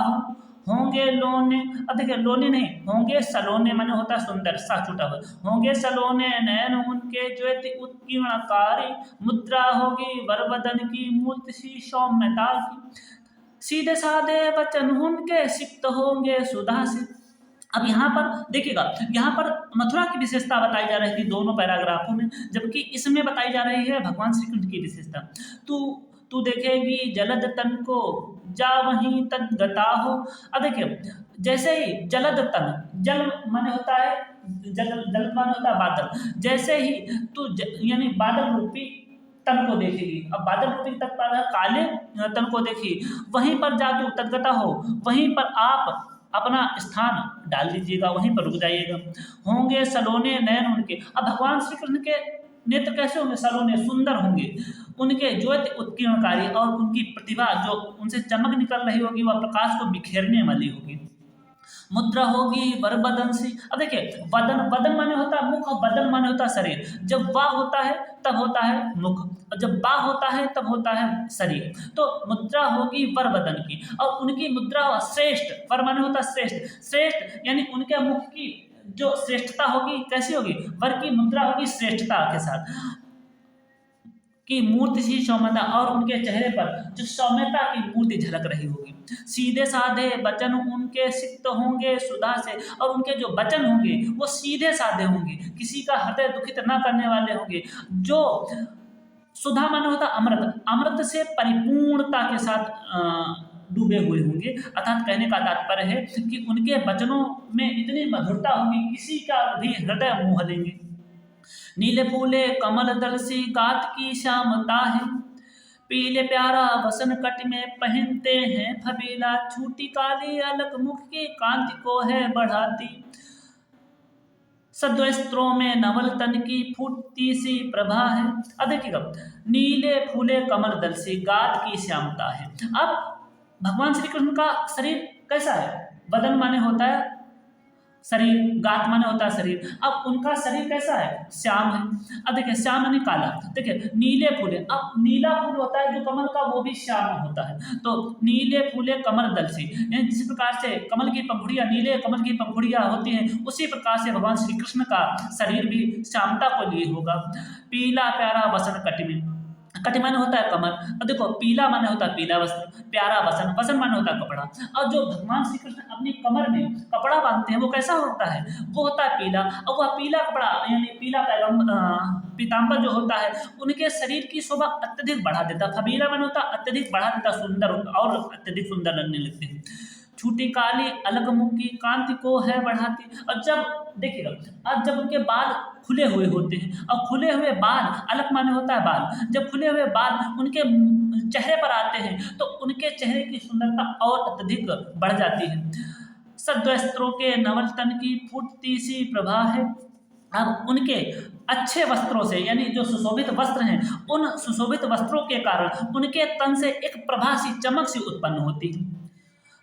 [SPEAKER 1] होंगे लोने। अब देखिए, लोने नहीं होंगे सलोने, माने होता सुंदर, सा छूटा हुआ, होंगे सलोने नयन उनके ज्योति उत्कीर्णकारी, मुद्रा होगी वरवदन की मूर्ति सी सौम्यता की, सीधे साधे वचन उनके सिक्त होंगे सुधासित। अब यहाँ पर देखिएगा, यहाँ पर मथुरा की विशेषता बताई जा रही थी दोनों पैराग्राफों में, जबकि इसमें बताई जा रही है भगवान श्री कृष्ण की विशेषता। तू देखेगी जलद तन को जा वहीं तक गता हो। अब देखिए, जैसे ही जलद तन, जल माने होता है जल माने होता है बादल, जैसे ही तू यानी बादल रूपी तन को देखेगी। अब बादल रूपी तक पर काले तन को देखी, वहीं पर जा तू तदगता हो, वहीं पर आप अपना स्थान डाल दीजिएगा, वहीं पर रुक जाइएगा। होंगे सलोने नयन उनके, अब भगवान श्री कृष्ण के नेत्र कैसे होंगे? सलोने, सुंदर होंगे, उनके ज्योति उत्कीर्णकारी, और उनकी प्रतिभा जो उनसे चमक निकल रही होगी वह प्रकाश को बिखेरने वाली होगी। मुद्रा होगी वर बदन सी। अब देखिए वदन, वदन माने होता है मुख और बदन माने होता है शरीर। जब वा होता है तब होता है मुख, और जब बा होता है तब होता है शरीर। तो मुद्रा होगी वर बदन की, और उनकी मुद्रा श्रेष्ठ, वर माने होता है श्रेष्ठ, श्रेष्ठ यानी उनके मुख की जो श्रेष्ठता होगी कैसी होगी, वर की मुद्रा होगी श्रेष्ठता के साथ की मूर्ति सी सौम्यता, और उनके चेहरे पर जो सौम्यता की मूर्ति झलक रही होगी। सीधे साधे वचन उनके सिक्त होंगे सुधा से, और उनके जो वचन होंगे वो सीधे साधे होंगे, किसी का हृदय दुखित ना करने वाले होंगे। जो सुधा माने होता अमृत, अमृत से परिपूर्णता के साथ डूबे हुए होंगे। अर्थात कहने का तात्पर्य है कि उनके वचनों में इतनी मधुरता होगी किसी का भी हृदय मोह लेंगे। नीले फूले कमल दल सी गात की श्यामता है, पीले प्यारा वसन कट में पहनते हैं फबीला, छूटी काली अलग मुख की कांति को है बढ़ाती, सद्वस्त्रों में नवल तन की फूटती सी प्रभा है। अब देखिएगा, नीले फूले कमल दल सी गात की श्यामता है। अब भगवान श्री कृष्ण का शरीर कैसा है, बदन माने होता है शरीर, गात माने होता है शरीर। अब उनका शरीर कैसा है, श्याम है। अब देखिए श्याम यानी काला, देखिए नीले फूले, अब नीला फूल होता है जो कमल का वो भी श्याम होता है। तो नीले फूले कमल दल से, यानी जिस प्रकार से कमल की पंखुड़ियाँ, नीले कमल की पंखुड़ियाँ होती हैं, उसी प्रकार से भगवान श्री कृष्ण का शरीर भी श्यामता को लिए होगा। पीला प्यारा वसन कट में, कट माने होता है कमल, और देखो पीला माने होता है पीला वस्त्र, प्यारा वसन, वसन माने होता है कपड़ा। और जो भगवान श्री कृष्ण अपनी कमर में कपड़ा बांधते हैं वो कैसा होता है, वो होता है पीला। और वह पीला कपड़ा यानी पीला पीताम्बर जो होता है उनके शरीर की शोभा अत्यधिक बढ़ा देता। फबीला माने होता है अत्यधिक बढ़ा देता, सुंदर और अत्यधिक सुंदर लगने लगते हैं। छूटी काली अलग मुख की कांति को है बढ़ाती। और जब देखिएगा, अब जब उनके बाल खुले हुए होते हैं, और खुले हुए बाल, अलग माने होता है बाल, जब खुले हुए बाल उनके चेहरे पर आते हैं तो उनके चेहरे की सुंदरता और अत्यधिक बढ़ जाती है। सद्वस्त्रों के नवल तन की फूटती सी प्रभा है। अब उनके अच्छे वस्त्रों से, यानी जो सुशोभित वस्त्र हैं, उन सुशोभित वस्त्रों के कारण उनके तन से एक प्रभा सी, चमक सी उत्पन्न होती है।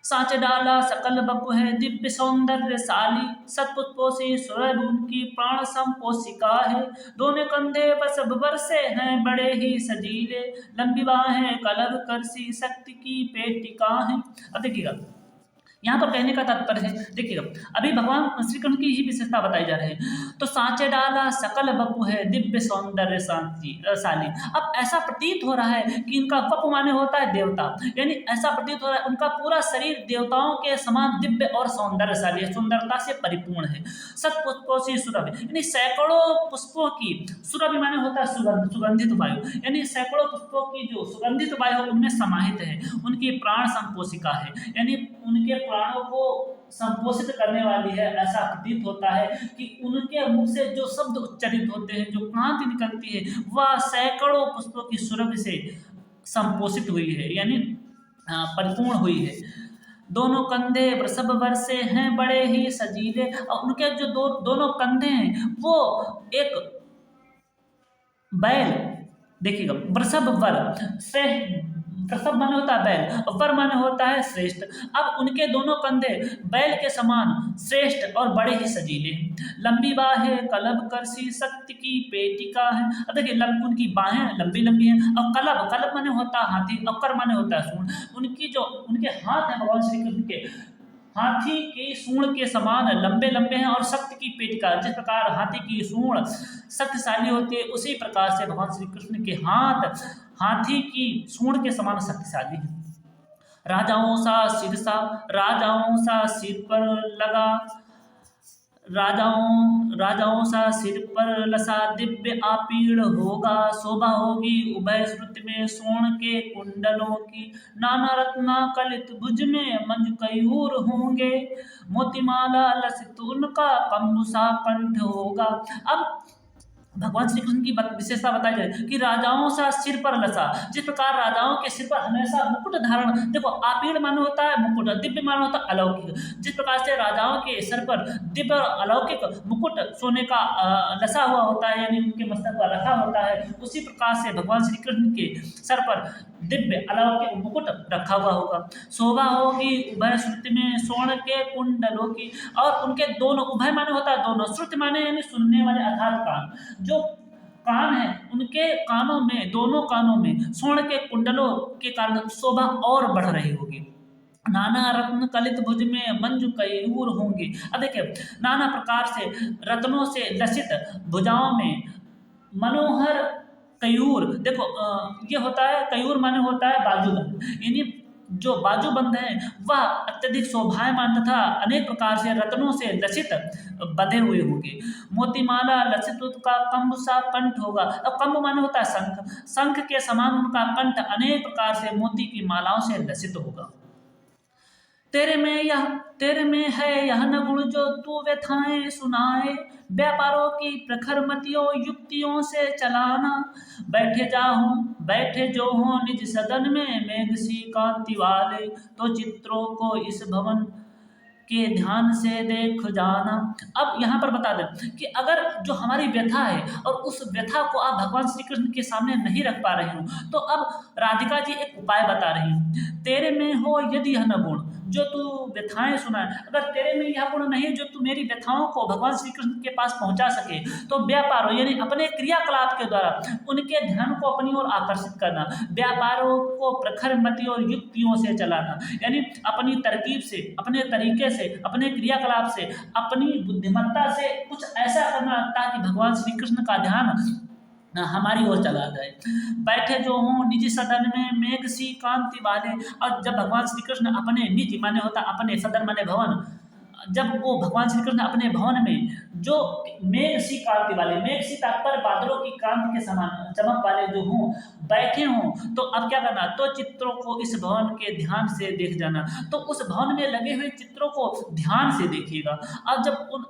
[SPEAKER 1] सांच डाला सकल बपु है दिव्य सौंदर्य साली, सतपुष्पों से सुरभ उनकी प्राण संपोषिका है, दोनों कंधे बस बरसे हैं बड़े ही सजीले, लंबी बाहें कलब करसी शक्ति की पेटिका है। अब देखिएगा यहाँ पर कहने का तात्पर्य है, देखिएगा अभी भगवान श्री कृष्ण की ही विशेषता बताई जा रही है। तो सांचे डाला सकल बपु है दिव्य सौंदर्य शाली। अब ऐसा प्रतीत हो रहा है कि इनका बपु माने होता है देवता, यानी ऐसा प्रतीत हो रहा है उनका पूरा शरीर देवताओं के समान दिव्य और सौंदर्यशाली है, सुंदरता से परिपूर्ण है। सत पुष्पों से सुरभि, यानी सैकड़ों पुष्पों की, सुरभि माने होता है सुगंध, सुगंधित वायु, यानी सैकड़ों पुष्पों की जो सुगंधित वायु उनमें समाहित है। उनकी प्राण संपोषिका है, यानी उनके प्राणों को संपोषित करने वाली है। ऐसा प्रतीत होता है कि उनके मुख से जो शब्द उच्चारित होते हैं, जो कांति निकलती है, वह सैकड़ों पुष्पों की सुरभि से संपोषित हुई है, यानी परिपूर्ण हुई है। दोनों कंधे वृषभ वर्षे हैं बड़े ही सजीले, और उनके जो दोनों कंधे हैं वो एक बैल, देखिएगा वृषभ वर से, वृषभ माने होता है बैल और वर माने होता है श्रेष्ठ। अब उनके दोनों कंधे बैल के समान श्रेष्ठ और बड़े ही सजीले हैं। लंबी बाहें कलब करसी शक्ति की पेटिका है। अब देखिए उनकी बाहें लंबी लंबी हैं, और कलब, कलब माने होता है हाथी, और कर माने होता है सूंड। उनकी जो उनके हाथ हैं भगवान श्री कृष्ण के, हाथी की सूंड के समान लंबे लंबे हैं, और शक्ति की पेटिका, जिस प्रकार हाथी की सूंड शक्तिशाली होती है उसी प्रकार से भगवान श्री कृष्ण के हाथ हाथी की सूंड के समान शक्तिशाली है। राजाओं सा सिर सा, राजाओं सा सिर पर लगा, राजाओं सा सिर पर लसा दिव्य आपीड़ होगा, शोभा होगी उभय श्रुति में सोन के कुंडलों की, नाना रत्ना कलित भुज में मंज कयूर होंगे, मोतीमाला लसित उनका कंबुसा कंठ होगा। अब भगवान श्री कृष्ण की विशेषता बताई जाए कि राजाओं सा सिर पर लसा, जिस प्रकार राजाओं के सिर पर हमेशा मुकुट धारण, देखो आपीड़ माने होता है मुकुट, दिव्य माने होता है अलौकिक, जिस प्रकार से राजाओं के सिर पर दिव्य और अलौकिक मुकुट सोने का लसा हुआ होता है, यानी उनके मस्तक पर रखा होता है, उसी प्रकार से भगवान श्री कृष्ण के सर पर दिव्य अलौकिक मुकुट रखा हुआ होगा। शोभा होगी उभय श्रुति में स्वर्ण के कुंडलों की। और उनके दोनों, उभय माने होता है दोनों, श्रुति माने यानी सुनने वाले अर्थात कान, जो कान है उनके कानों में, दोनों कानों में स्वर्ण के कुंडलों के कारण शोभा और बढ़ रही होगी। नाना रत्न कलित भुज में मंजू कयूर होंगे। अब देखिए, नाना प्रकार से रत्नों से लसित भुजाओं में मनोहर कयूर, देखो ये होता है, कयूर माने होता है बाजूबंद, यानी जो बाजूबंद है वह अत्यधिक शोभायमान तथा अनेक प्रकार से रत्नों से लसित बंधे हुए होंगे। मोतीमाला लसित का कंब सा कंठ होगा। अब कंब माने होता है शंख, शंख के समान उनका कंठ अनेक प्रकार से मोती की मालाओं से लसित होगा। तेरे में है यह न गुण जो तू व्यथाएं सुनाए, व्यापारों की प्रखर मतियों युक्तियों से चलाना। बैठे जो हों निज सदन में मेघ सी कांति वाले, तो चित्रों को इस भवन के ध्यान से देख जाना। अब यहाँ पर बता दें कि अगर जो हमारी व्यथा है और उस व्यथा को आप भगवान श्री कृष्ण के सामने नहीं रख पा रहे हो, तो अब राधिका जी एक उपाय बता रही हैं। तेरे में हो यदि यह न गुण जो तू व्यथाएं सुनाए, अगर तेरे में यह गुण नहीं है जो तू मेरी व्यथाओं को भगवान श्री कृष्ण के पास पहुंचा सके, तो व्यापारों यानी अपने क्रियाकलाप के द्वारा उनके ध्यान को अपनी ओर आकर्षित करना, व्यापारों को प्रखर मति और युक्तियों से चलाना, यानी अपनी तरकीब से, अपने तरीके से, अपने क्रियाकलाप से, अपनी बुद्धिमत्ता से कुछ ऐसा करना ताकि भगवान श्री कृष्ण का ध्यान हमारी ओर चला जाए। बैठे जो हों निजी सदन में मेघ सी कांति वाले, और जब भगवान श्री कृष्ण अपने निजी माने होता अपने, सदन माने भवन, जब वो भगवान श्री कृष्ण अपने भवन में जो मेघ सी कांति वाले, मेघ सी तात्पर्य बादलों की कांति के समान चमक वाले जो हों, बैठे हों, तो अब क्या करना, तो चित्रों को इस भवन के ध्यान से देख जाना। तो उस भवन में लगे हुए चित्रों को ध्यान से देखिएगा। अब जब उन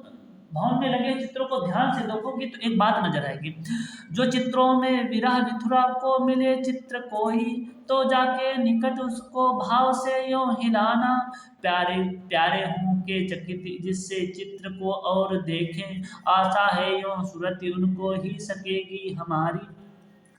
[SPEAKER 1] भवन में लगे चित्रों को ध्यान से देखोगी तो एक बात नजर आएगी, जो चित्रों में विरह विथुरा को मिले चित्र कोई, तो जाके निकट उसको भाव से यूं हिलाना। प्यारे प्यारे हों के चकित जिससे चित्र को और देखें, आशा है यूं सूरत उनको ही सकेगी हमारी।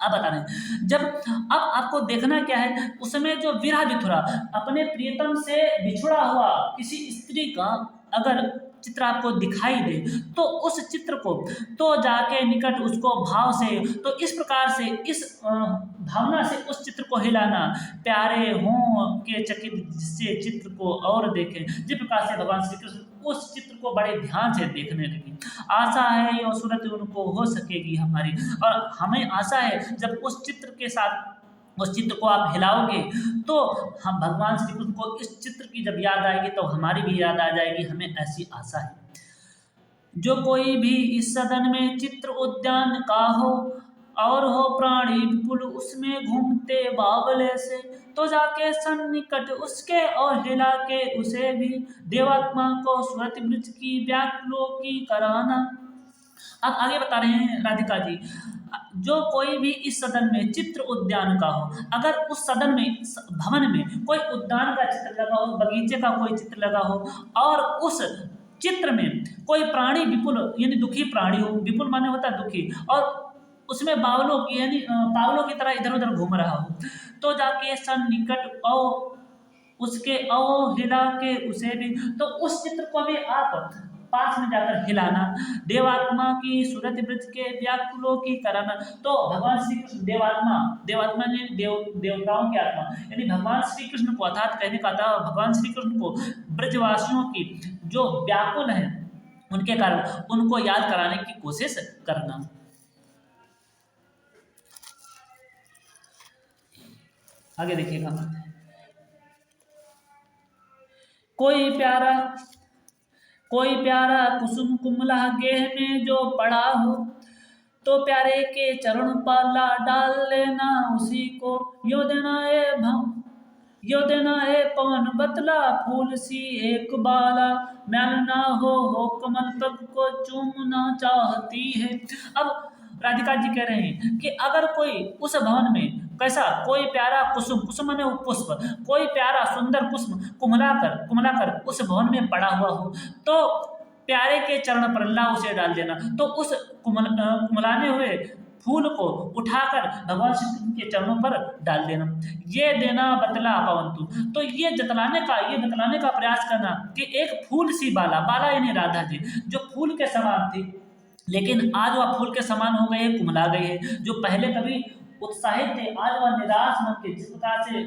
[SPEAKER 1] अब बता रहे हैं, जब अब आपको देखना क्या है, उसमें जो विरह विथुरा अपने प्रियतम से बिछुड़ा हुआ किसी स्त्री का अगर चित्र आपको दिखाई दे, तो उस चित्र को तो जाके निकट उसको भाव से, तो इस प्रकार से इस भावना से उस चित्र को हिलाना। प्यारे हों के चकित जिससे चित्र को और देखें, जिस प्रकार से भगवान श्री कृष्ण उस चित्र को बड़े ध्यान से देखने लगी। आशा है ये सूरत उनको हो सकेगी हमारी, और हमें आशा है जब उस चित्र के साथ उस चित्र को आप हिलाओगे तो हम भगवान श्री कृष्ण को इस चित्र की जब याद आएगी तो हमारी भी याद आ जाएगी, हमें ऐसी आशा है। जो कोई भी इस सदन में चित्र उद्यान का हो और हो प्राणी विपुल उसमें घूमते बावले से, तो जाके सन्निकट उसके और हिला के उसे भी देवात्मा को स्वरति वृक्ष की व्याकुलों की कराना। अब आगे बता रहे हैं राधिका जी, जो कोई भी इस सदन में चित्र उद्यान का हो, अगर उस सदन में भवन में कोई उद्यान का चित्र लगा हो, बगीचे का कोई चित्र लगा हो, और उस चित्र में कोई प्राणी विपुल यानी दुखी प्राणी हो, विपुल माने होता है दुखी, और उसमें बावलों की यानी बावलों की तरह इधर उधर घूम रहा हो, तो जाके सन्निकट और उसके औ हिला के उसे भी, तो उस चित्र को भी आप पास में जाकर हिलाना। देवात्मा की सूरत वृत्त के व्याकुलों की कराना, तो भगवान श्री कृष्ण देवात्मा, देवात्मा ने देवताओं की आत्मा, यानी भगवान श्री कृष्ण को, अर्थात कहने का था भगवान श्री कृष्ण को ब्रजवासियों की जो व्याकुल हैं उनके कारण उनको याद कराने की कोशिश करना। आगे देखिएगा, कोई प्यारा कुसुम कुमला गेह में जो पड़ा हो, तो प्यारे के चरण पाला डाल लेना उसी को। यो देना है पवन बतला फूल सी एक बाला, मैल ना हो कमल पग को चूमना चाहती है। अब राधिका जी कह रहे हैं कि अगर कोई उस भवन में कैसा कोई प्यारा कुसुम, कुसुम माने पुष्प, कोई प्यारा सुंदर पुष्प कुमलाकर उस भवन में पड़ा हुआ हो, तो प्यारे के चरण पर ला उसे डाल देना, तो उस कुमलाने हुए फूल को उठाकर भगवान श्री कृष्ण के चरणों पर डाल देना। ये देना बतला पवंतु, तो ये बतलाने का प्रयास करना कि एक फूल सी बाला यानी राधा जी जो फूल के समान थी, लेकिन आज वह फूल के समान हो गए हैं, कुमला गए हैं। जो पहले कभी उत्साहित थे, आज वह निराश मन के, जिस प्रकार से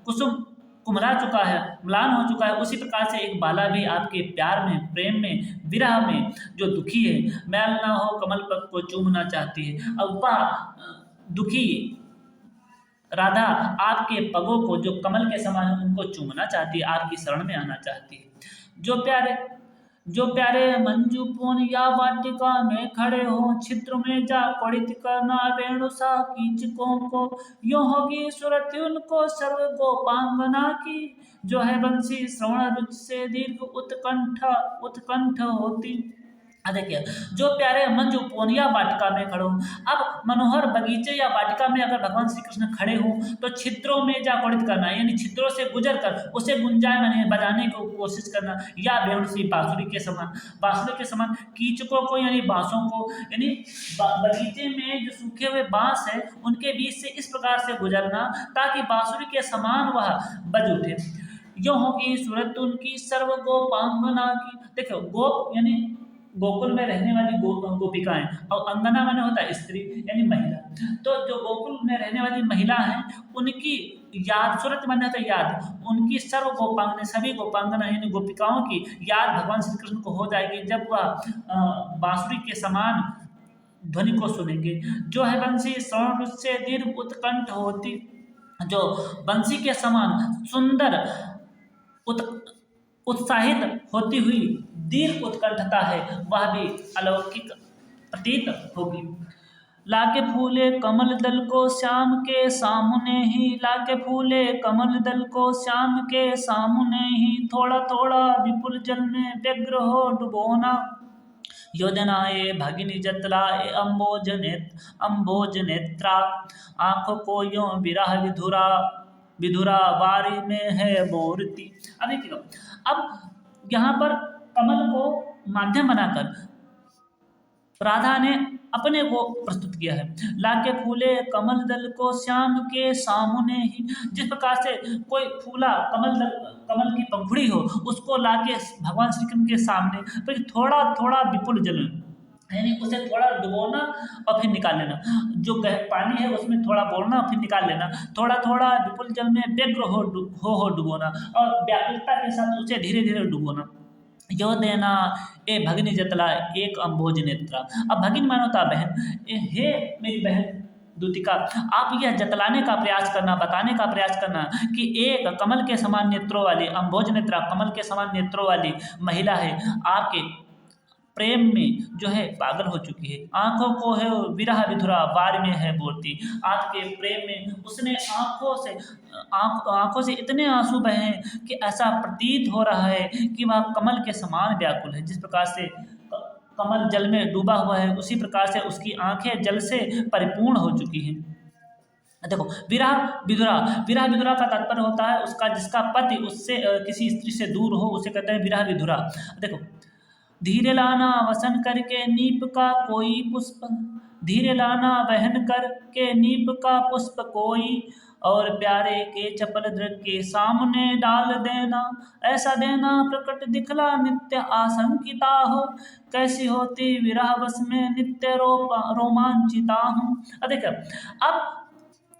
[SPEAKER 1] कुसुम कुमला चुका है, म्लान हो चुका है, उसी प्रकार से एक बाला भी आपके प्यार में, प्रेम में, विरह में जो दुखी है, मैल ना हो कमल पग को चूमना चाहती है। अब वह दुखी राधा आपके पगों को जो कमल के समान है उनको चूमना चाहती है, आपकी शरण में आना चाहती है। जो प्यारे मंजू पुन या वाटिका में खड़े हो, छिद्र में जा पड़ित करना वेणुसा कीचकों को, यो होगी सुरति उनको सर्व गोपांगना की, जो है बंसी श्रवण रुच से दीर्घ उत्कंठ होती। देखिए, जो प्यारे मंजू पुन या वाटिका में खड़े हो, अब मनोहर बगीचे या वाटिका में अगर भगवान श्री कृष्ण खड़े हो तो छिद्रों में जा पड़ित करना, यानी छिद्रों से गुजर कर उसे गुंजायमान बजाने की कोशिश करना, या वेणुसी बांसुरी के समान कीचकों को यानी बांसों को, यानी बगीचे में जो सूखे हुए बांस है उनके बीच से इस प्रकार से गुजरना ताकि बांसुरी के समान वह बज उठे। यो होगी सूरत उनकी सर्व गोपांगना की। देखो, गोप यानी गोकुल में रहने वाली गोपिकाएं, और अंगना माने होता है स्त्री यानी महिला। तो जो गोकुल में रहने वाली महिला हैं उनकी याद, सूरत माने होता है याद, उनकी सर्व गोपांगना, सभी गोपांगना यानी गोपिकाओं की याद भगवान श्री कृष्ण को हो जाएगी जब वह बांसुरी के समान ध्वनि को सुनेंगे। जो है बंसी श्रवण से दीर्घ उत्कंठ होती, जो बंसी के समान सुंदर उत्साहित होती हुई दीर्घ उत्कंठता है, वह भी अलौकिक प्रतीत होगी। लाके फूले कमल दल को श्याम के सामने ही, लाके फूले कमल दल को श्याम के सामने ही, थोड़ा थोड़ा विपुल जल में व्यग्र हो डुबोना। योजनाए भगिनी जतला अम्बोज नेत्रा, आंखों को यो विरह विधुरा बारी में है मूर्ति। अब देखिए, अब यहाँ पर कमल को माध्यम बनाकर राधा ने अपने को प्रस्तुत किया है। लाके फूले कमल दल को श्याम के सामने ही, जिस प्रकार से कोई फूला कमल की पंखुड़ी हो उसको लाके भगवान श्री कृष्ण के सामने, तो थोड़ा थोड़ा विपुल जल यानी उसे थोड़ा डुबोना और फिर निकाल लेना, जो पानी है उसमें थोड़ा बोलना और फिर निकाल लेना, थोड़ा थोड़ा विपुल जल में व्यग्र हो डुबोना, और व्याकुलता के साथ उसे धीरे धीरे डुबोना। यो देना ए भगिनी जतला एक अम्भोज नेत्रा। अब भगिनी मानो था बहन, हे मेरी बहन दूतिका, आप यह जतलाने का प्रयास करना, बताने का प्रयास करना कि एक कमल के समान नेत्रों वाली, अम्भोज नेत्रा कमल के समान नेत्रों वाली महिला है, आपके प्रेम में जो है पागल हो चुकी है। आंखों को है विरह विधुरा बार में है बोलती, आपके प्रेम में उसने आंखों से इतने आंसू बहे हैं कि ऐसा प्रतीत हो रहा है कि वह कमल के समान व्याकुल है। जिस प्रकार से कमल जल में डूबा हुआ है उसी प्रकार से उसकी आंखें जल से परिपूर्ण हो चुकी हैं। देखो, विरह विधुरा का तात्पर्य होता है उसका जिसका पति उससे किसी स्त्री से दूर हो, उसे कहते हैं विरह विधुरा। देखो, धीरे लाना वसन करके नीप का कोई पुष्प, धीरे लाना वहन करके नीप का पुष्प कोई, और प्यारे के चपल दृग के सामने डाल देना, ऐसा देना प्रकट दिखला नित्य आशंकिता हो, कैसी होती विरह बस में नित्य रोमांचिता हूँ। देखिए, अब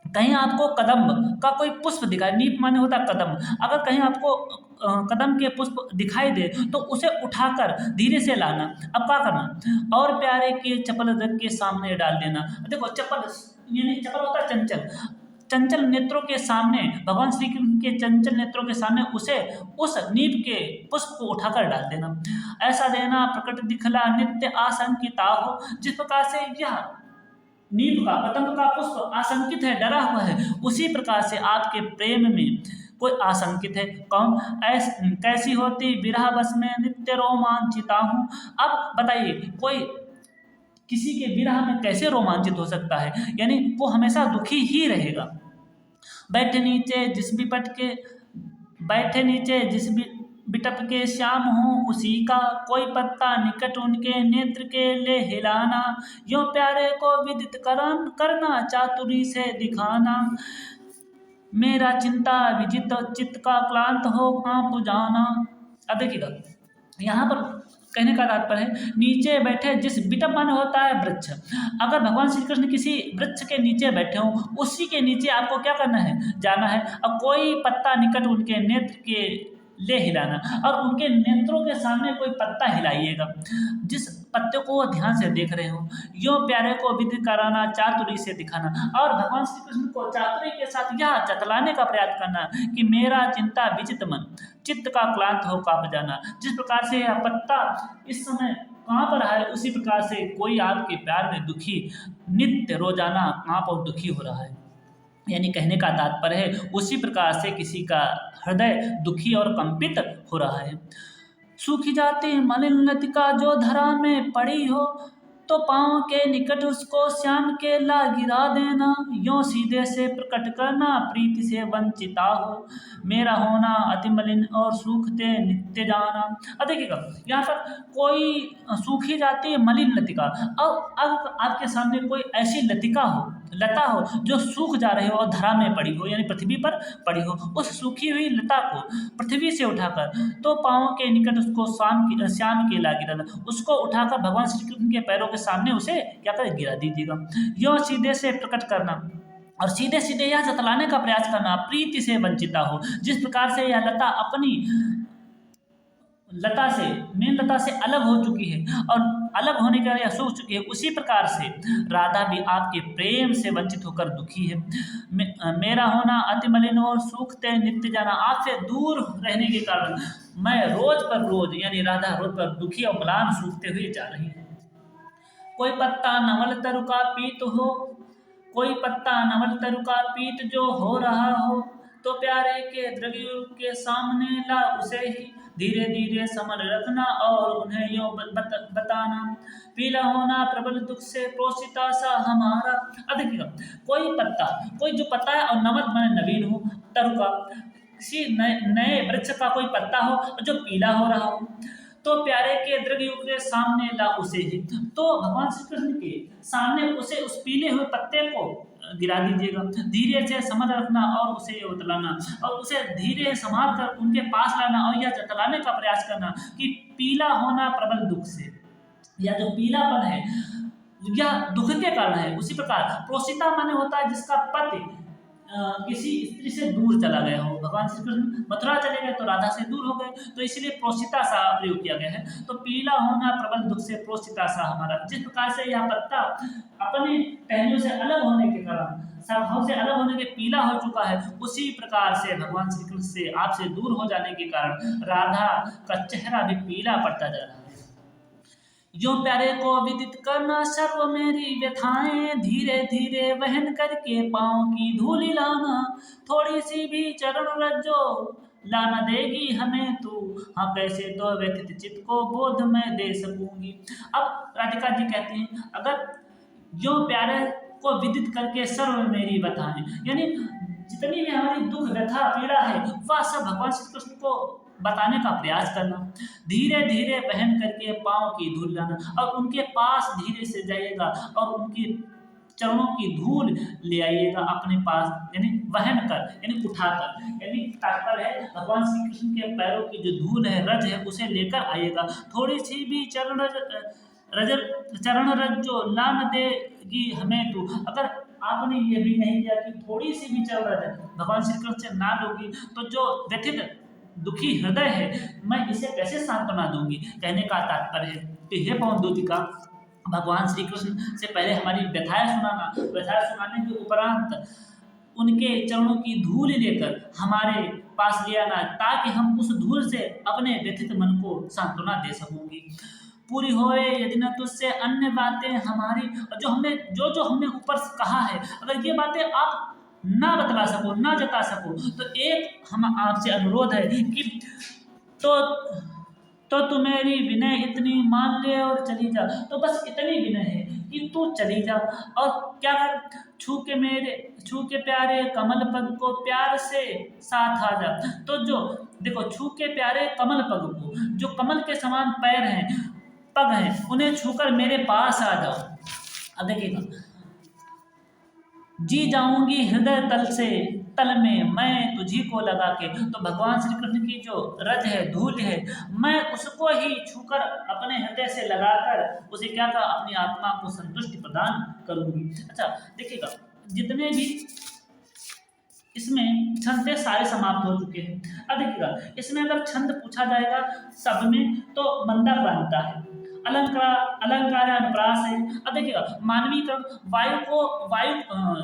[SPEAKER 1] कहीं आपको कदम का कोई पुष्प दिखाई, नीप माने होता कदम, अगर कहीं आपको कदम के पुष्प दिखाई दे तो उसे उठाकर धीरे से लाना। अब क्या करना, और प्यारे के चपल दृग के सामने डाल देना। देखो, चपल यानी चपल होता है चंचल नेत्रों के सामने, भगवान श्री कृष्ण के चंचल नेत्रों के सामने उसे उस नीप के पुष्प को उठाकर डाल देना। ऐसा देना प्रकट दिखला नित्य आशंकिता हो, जिस प्रकार से यह नीप का पतंग का पुष्प आशंकित है, डरा हुआ है, उसी प्रकार से आपके प्रेम में कोई आशंकित है। कौन? कैसी होती विरह बस में नित्य रोमांचिता हूँ। अब बताइए, कोई किसी के विरह में कैसे रोमांचित हो सकता है, यानी वो हमेशा दुखी ही रहेगा। बैठे नीचे जिस बिटप के श्याम हो उसी का, कोई पत्ता निकट उनके नेत्र के ले हिलाना, यो प्यारे को विदित करना चातुरी से दिखाना, मेरा चिंता विजित चित्त का क्लांत हो कांप जाना। अब देखिएगा यहाँ पर कहने का तात्पर्य है, नीचे बैठे जिस बिटप माने होता है वृक्ष, अगर भगवान श्री कृष्ण किसी वृक्ष के नीचे बैठे हों, उसी के नीचे आपको क्या करना है, जाना है। अब कोई पत्ता निकट उनके नेत्र के ले हिलाना, और उनके नेत्रों के सामने कोई पत्ता हिलाइएगा, जिस पत्ते को वो ध्यान से देख रहे हो, यो प्यारे को विधि कराना चातुरी से दिखाना, और भगवान श्री कृष्ण को चातुरी के साथ यह जतलाने का प्रयास करना कि मेरा चिंता विचित मन चित्त का क्लांत हो कांप जाना। जिस प्रकार से यह पत्ता इस समय कांप रहा है, उसी प्रकार से कोई आपके प्यार में दुखी नित्य रोजाना कांप और दुखी हो रहा है। यानी कहने का तात्पर्य है, उसी प्रकार से किसी का हृदय दुखी और कंपित हो रहा है। सूखी जाती मलिन लतिका जो धरा में पड़ी हो, तो पाँव के निकट उसको श्याम के ला गिरा देना, यों सीधे से प्रकट करना प्रीति से वंचिता हो, मेरा होना अति मलिन और सूखते नित्य जाना। अब देखिएगा यहाँ पर कोई सूखी जाती है मलिन लतिका, अब आपके सामने कोई ऐसी लतिका हो, लता हो जो सूख जा रही हो और धरा में पड़ी हो, यानी पृथ्वी पर पड़ी हो, उस सूखी हुई लता को पृथ्वी से उठाकर तो पाँव के निकट उसको श्याम के ला गिरा, उसको उठाकर भगवान श्री कृष्ण के पैरों के सामने उसे क्या कर गिरा दीजिएगा। यो सीधे से प्रकट करना, और सीधे सीधे यह जतलाने का प्रयास करना प्रीति से वंचिता हो। जिस प्रकार से यह लता अपनी लता से मेन लता से अलग हो चुकी है और अलग होने के बाद यह सूख चुकी है, उसी प्रकार से राधा भी आपके प्रेम से वंचित होकर दुखी है। मेरा होना अति मलिन और सूखते नित्य जाना, आपसे दूर रहने के कारण मैं रोज पर रोज, यानी राधा रोज पर दुखी और म्लान सूखते हुए जा रही है। कोई पत्ता नवल तरु का पीत हो, कोई पत्ता नवल तरु का पीत जो हो रहा हो, तो प्यारे के द्रव्यों के सामने ला उसे ही धीरे धीरे संभल रखना और उन्हें यो बताना, पीला होना प्रबल दुख से पोषिता सा हमारा। अब देखिएगा कोई जो पत्ता है और नवल माने नवीन हो, तरु का किसी नए वृक्ष का कोई पत्ता हो जो पीला हो रहा हो, तो प्यारे के द्रव्यों के सामने ला उसे ही, तो भगवान श्री कृष्ण के सामने उसे उस पीले हुए पत्ते को गिरा दीजिएगा, धीरे से समझ रखना और उसे उतलाना और उसे धीरे संभाल कर उनके पास लाना और यह जतलाने का प्रयास करना कि पीला होना प्रबल दुख से, या जो पीलापन है यह दुख के कारण है। उसी प्रकार प्रोषिता माने होता है जिसका पति किसी स्त्री से दूर चला गया हो। भगवान श्री कृष्ण मथुरा चले गए तो राधा से दूर हो गए, तो इसलिए प्रोषिता सा प्रयोग किया गया है। तो पीला होना प्रबल दुख से प्रोषिता सा हमारा, जिस प्रकार से यह पत्ता अपने टहनियों से अलग होने के कारण, शाखाओं से अलग होने के पीला हो चुका है, उसी प्रकार से भगवान श्री कृष्ण से आपसे दूर हो जाने के कारण राधा का चेहरा भी पीला पड़ता जा रहा है। जो प्यारे को विदित करना सर्व मेरी व्यथाएं, धीरे धीरे वहन करके पाँव की धूलि लाना, थोड़ी सी भी चरण रज्जो लाना देगी हमें तू, हाँ कैसे तो व्यथित चित्त को बोध मैं दे सकूंगी। अब राधिका जी कहती हैं, अगर जो प्यारे को विदित करके सर्व मेरी व्यथाएं, यानी जितनी भी हमारी दुख व्यथा पीड़ा है वह सब भगवान श्री कृष्ण को बताने का प्रयास करना, धीरे धीरे वहन करके पाँव की धूल लाना और उनके पास धीरे से जाइएगा और उनके चरणों की धूल ले आइएगा अपने पास, यानी वहन कर यानी उठाकर, यानी तात्पर्य है भगवान श्री कृष्ण के पैरों की जो धूल है, रज है, उसे लेकर आइएगा। थोड़ी सी भी चरण रज जो ला न देगी हमें तू, अगर आपने ये भी नहीं किया कि थोड़ी सी भी चरण रज भगवान श्री कृष्ण से ना लोगी तो जो व्यथित दुखी हृदय है मैं इसे कैसे सांत्वना दूंगी। कहने का तात्पर्य है कि हे पवन दूतिका, भगवान श्री कृष्ण से पहले हमारी व्यथाएं सुनाना, व्यथाएं सुनाने के उपरांत उनके चरणों की धूल लेकर हमारे पास ले आना, ताकि हम उस धूल से अपने व्यथित मन को सांत्वना दे सकूंगी। पूरी होए यदि न तुझसे अन्य बातें हमारी, जो हमने ऊपर कहा है, अगर ये बातें आप ना बतला सको, ना जता सको, तो एक हम आपसे अनुरोध है कि तो तू मेरी विनय इतनी मान ले और चली जा। तो बस इतनी विनय है कि तू चली जा और क्या कर, छू के प्यारे कमल पद को प्यार से साथ आ जा। तो जो देखो, छू के प्यारे कमल पग को, जो कमल के समान पैर हैं, पग हैं, उन्हें छूकर मेरे पास आ जाओ। अब देखिएगा, जी जाऊंगी हृदय तल से, तल में मैं तुझी को लगा के। तो भगवान श्री कृष्ण की जो रज है, धूल है, मैं उसको ही छूकर अपने हृदय से लगाकर उसे क्या कहा, अपनी आत्मा को संतुष्टि प्रदान करूंगी। अच्छा देखिएगा, जितने भी इसमें छंद थे सारे समाप्त हो चुके हैं। अब देखिएगा, इसमें अगर छंद पूछा जाएगा सब में तो मंदा क्रांता है, अलंकार अलंकार अनुप्रास है। अब देखिएगा, मानवीय क्रम, वायु को वायु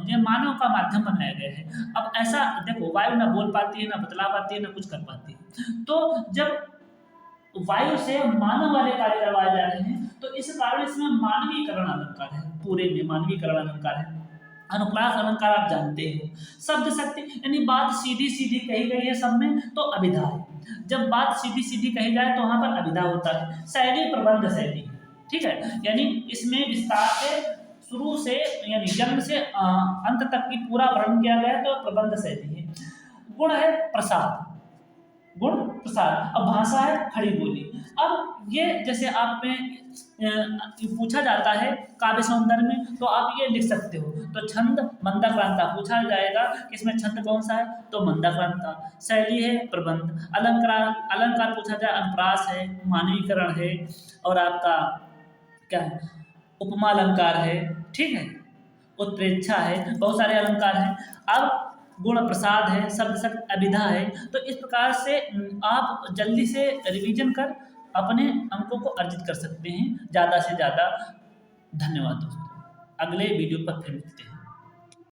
[SPEAKER 1] ये मानव का माध्यम बनाया गया है। अब ऐसा देखो, वायु ना बोल पाती है, ना बतला पाती है, ना कुछ कर पाती है। तो जब वायु से मानव वाले कार्य करवाए जा रहे हैं तो इस कारण इसमें मानवीकरण अलंकार है, पूरे में मानवीकरण अलंकार है। अनुप्रास अलंकार आप जानते हो, शब्द शक्ति, यानी बात सीधी सीधी कही गई है सब में तो अभिधा है। जब बात सीधी सीधी कही जाए तो वहां पर अभिधा होता है। शैली प्रबंध शैली, ठीक है, यानी इसमें विस्तार से शुरू से यानी जन्म से अंत तक की पूरा वर्णन किया गया है तो प्रबंध शैली है। गुण है प्रसाद, गुण प्रसाद। अब भाषा है खड़ी बोली। अब ये जैसे आप में पूछा जाता है काव्य सौंदर्य में तो आप ये लिख सकते हो। तो छंद मंदाक्रांता पूछा जाएगा कि इसमें छंद कौन सा है, तो मंदाक्रांता। शैली है प्रबंध। अलंकार, अलंकार पूछा जाए अनुप्रास है, मानवीकरण है, और आपका क्या है, उपमा अलंकार है, ठीक है, उत्प्रेक्षा है, बहुत सारे अलंकार हैं। अब गुण प्रसाद है, शब्द शक्ति अभिधा है। तो इस प्रकार से आप जल्दी से रिवीजन कर अपने अंकों को अर्जित कर सकते हैं ज़्यादा से ज़्यादा। धन्यवाद दोस्तों, अगले वीडियो पर फिर मिलते हैं।